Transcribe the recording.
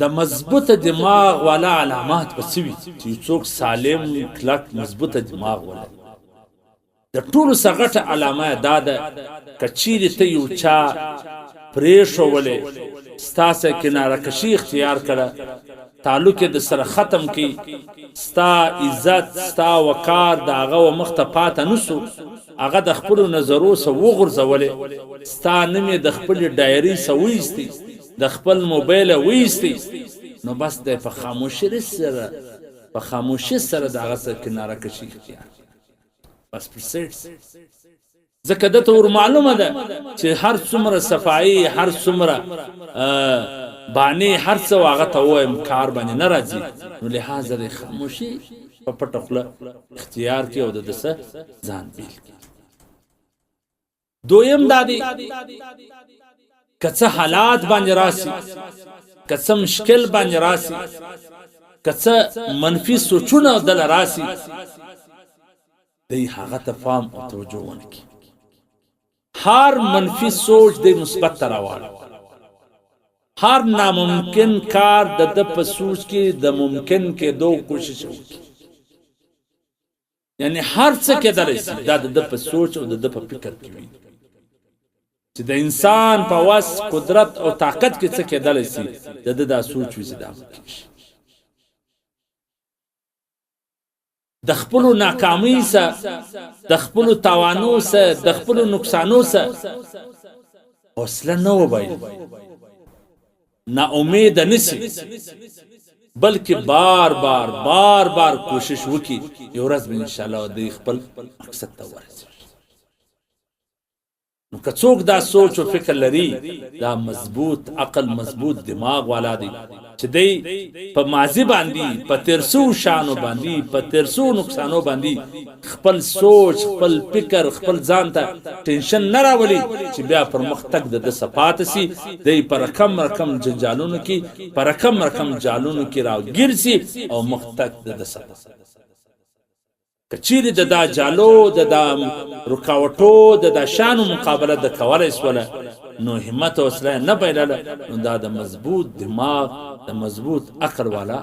د مضبوط دماغ والا علامات بسوي چې څوک سالم کلک مضبوط دماغ والا د ټولو سغټه علامه دا ده کچيري ته یو چا پریښولې ستاسو کناره کشي اختیار کړه تعلق د سره ختم کی ستا عزت ستا وقار داغه و مخته پات نسو هغه د خپل نظرو سو وغورځولې ستا نمې د خپل ډایری سو وېستي د خپل موبایل وېستي نو بس د په خاموشي سره داغه سره کناره کشي اختیار بس پرسیټ ځکه د تور معلومه ده چې هر څومره صفائی هر څومره باندې هر څه واغه ته وایم کار باندې ناراضي نو لہذا د خاموشي په پټخله اختیار کې او د دسه ځان بیل دویم دادی کڅه حالات باندې راسي کڅه مشکل باندې راسي کڅه منفي سوچونه دل راسي دی هغه ته فهم او توجه ونکي هر منفی سوچ د مثبت تراوال هر ناممکن کار د په سوچ کې د ممکن کې دو کوشش وکړي یعنی هر څه کې درسي د په سوچ او د په فکر کې وي چې د انسان په واس قدرت او طاقت کې څه کې درسي د سوچ وي زده د خپل ناکامی سره د خپل تاوانو سره د خپل نقصانو سره حوصله نه وبای نا امید نسی بلکې بار بار کوشش وکي یو ورځ به ان شاء الله د خپل مقصد ته ورسېږي نو که څوک دا سوچ او فکر لري دا مضبوط عقل مضبوط دماغ والا دی چې دی په ماضی باندې په ترسو شانو باندې په ترسو نقصانو باندې خپل سوچ خپل فکر خپل ځان ته ټینشن نه راولي چې بیا پر مختګ د صفات سي دی پر رقم جنجالونو کې پر رقم جالونو کې راګیر سي او مختګ د صفات کچيري د جالو د رکاوټو د شانو مقابله د کولای سوله نو همت او حوصله نه پیدا نو دا د مضبوط دماغ د مضبوط عقل والا